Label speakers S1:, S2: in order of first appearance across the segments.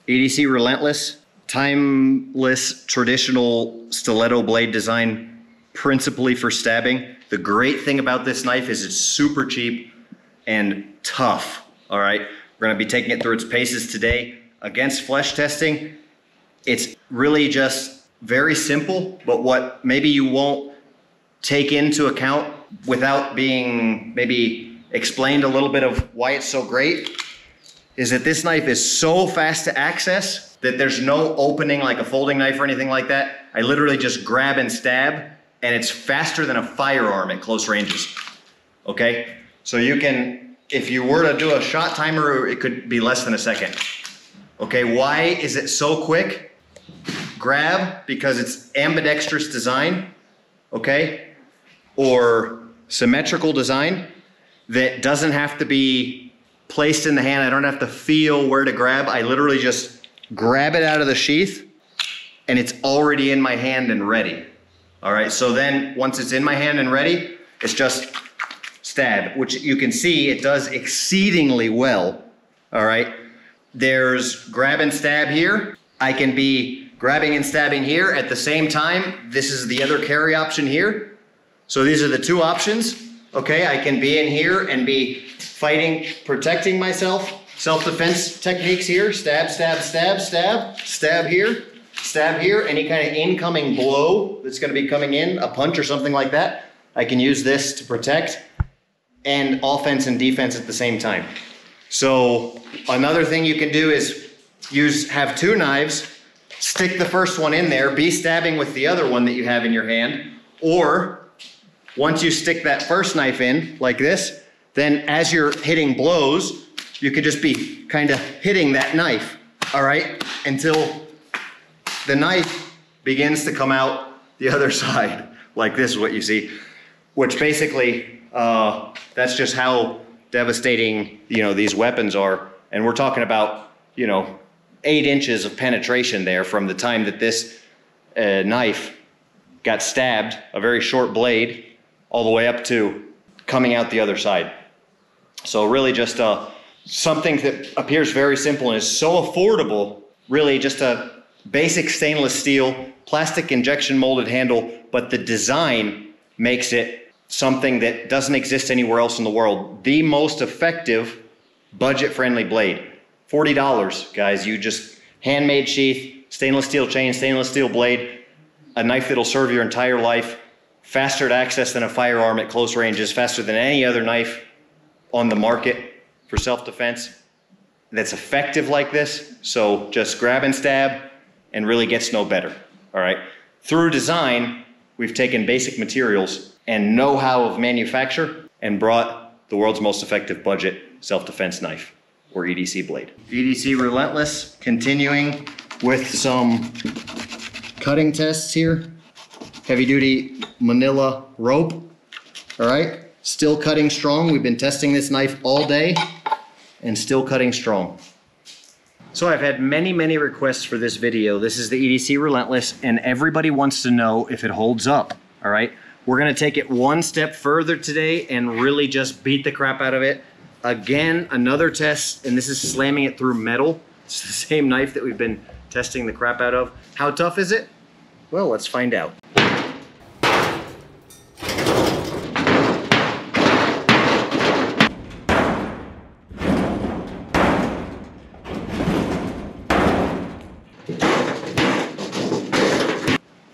S1: EDC Relentless, timeless traditional stiletto blade design, principally for stabbing. The great thing about this knife is it's super cheap and tough, all right? We're gonna be taking it through its paces today. Against flesh testing, it's really just very simple, but what maybe you won't take into account without being maybe explained a little bit of why it's so great is that this knife is so fast to access that there's no opening like a folding knife or anything like that. I literally just grab and stab, and it's faster than a firearm at close ranges, okay? So you can, if you were to do a shot timer, it could be less than a second. Okay, why is it so quick? Grab, because it's ambidextrous design, okay? Or symmetrical design that doesn't have to be placed in the hand. I don't have to feel where to grab. I literally just grab it out of the sheath and it's already in my hand and ready. All right, so then once it's in my hand and ready, it's just stab, which you can see it does exceedingly well, all right? There's grab and stab here. I can be grabbing and stabbing here at the same time. This is the other carry option here. So these are the two options. Okay, I can be in here and be fighting, protecting myself. Self-defense techniques here. Stab, stab, stab, stab. Stab here, stab here. Any kind of incoming blow that's gonna be coming in, a punch or something like that, I can use this to protect, and offense and defense at the same time. So another thing you can do is have two knives, stick the first one in there, be stabbing with the other one that you have in your hand, or once you stick that first knife in like this, then as you're hitting blows, you could just be kind of hitting that knife, all right, until the knife begins to come out the other side, like this is what you see, which basically, that's just how devastating, these weapons are. And we're talking about, 8 inches of penetration there from the time that this knife got stabbed, a very short blade, all the way up to coming out the other side. So really just something that appears very simple and is so affordable, really just a basic stainless steel, plastic injection molded handle, but the design makes it something that doesn't exist anywhere else in the world. The most effective budget-friendly blade. $40, guys. You just handmade sheath, stainless steel chain, stainless steel blade, a knife that'll serve your entire life, faster to access than a firearm at close ranges, faster than any other knife on the market for self-defense that's effective like this. So just grab and stab and really gets no better, all right? Through design, we've taken basic materials and know-how of manufacture and brought the world's most effective budget self-defense knife, or EDC blade. EDC Relentless, continuing with some cutting tests here. Heavy duty manila rope, all right? Still cutting strong. We've been testing this knife all day and still cutting strong. So I've had many, many requests for this video. This is the EDC Relentless, and everybody wants to know if it holds up, all right? We're gonna take it one step further today and really just beat the crap out of it. Again, another test, and this is slamming it through metal. It's the same knife that we've been testing the crap out of. How tough is it? Well, let's find out.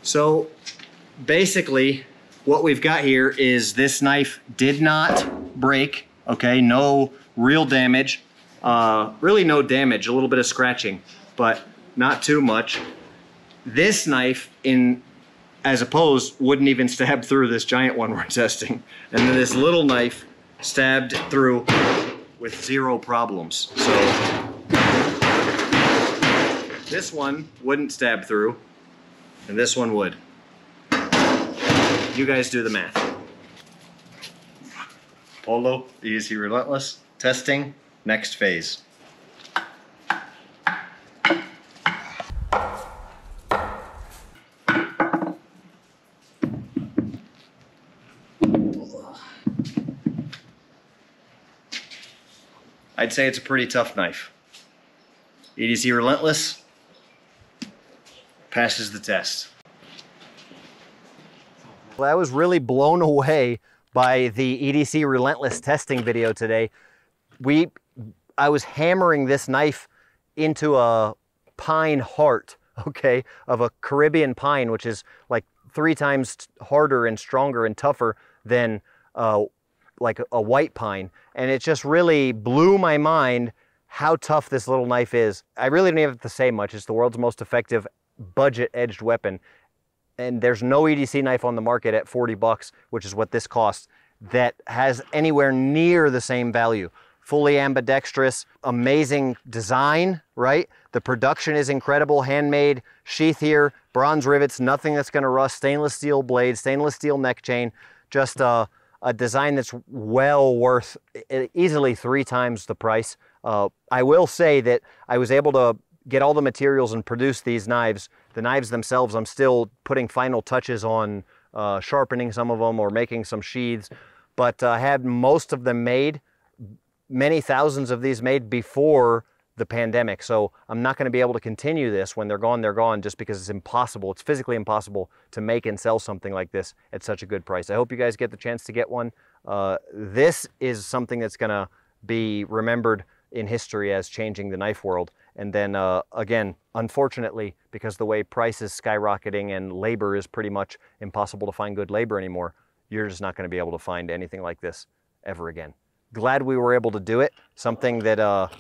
S1: So basically, what we've got here is this knife did not break, okay? No real damage, really no damage, a little bit of scratching, but not too much. This knife, as opposed, wouldn't even stab through this giant one we're testing. And then this little knife stabbed through with zero problems. So this one wouldn't stab through, and this one would. You guys do the math. Polo, EDC Relentless, testing, next phase. I'd say it's a pretty tough knife. EDC Relentless passes the test.
S2: Well, I was really blown away by the EDC Relentless testing video today. I was hammering this knife into a pine heart, okay, of a Caribbean pine, which is like 3 times harder and stronger and tougher than like a white pine. And it just really blew my mind how tough this little knife is. I really don't even have to say much. It's the world's most effective budget edged weapon. And there's no EDC knife on the market at 40 bucks, which is what this costs, that has anywhere near the same value. Fully ambidextrous, amazing design, right? The production is incredible, handmade, sheath here, bronze rivets, nothing that's gonna rust, stainless steel blade, stainless steel neck chain, just a design that's well worth easily 3 times the price. I will say that I was able to get all the materials and produce these knives. The knives themselves, I'm still putting final touches on, sharpening some of them or making some sheaths, but I had most of them made, many thousands of these made before the pandemic. So I'm not going to be able to continue this. When they're gone just because it's impossible. It's physically impossible to make and sell something like this at such a good price. I hope you guys get the chance to get one. This is something that's going to be remembered in history as changing the knife world. And then again, unfortunately, because the way price is skyrocketing and labor is pretty much impossible to find good labor anymore, you're just not going to be able to find anything like this ever again. Glad we were able to do it. Something that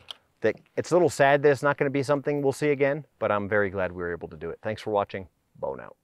S2: that it's a little sad that it's not going to be something we'll see again, but I'm very glad we were able to do it. Thanks for watching. Bone out.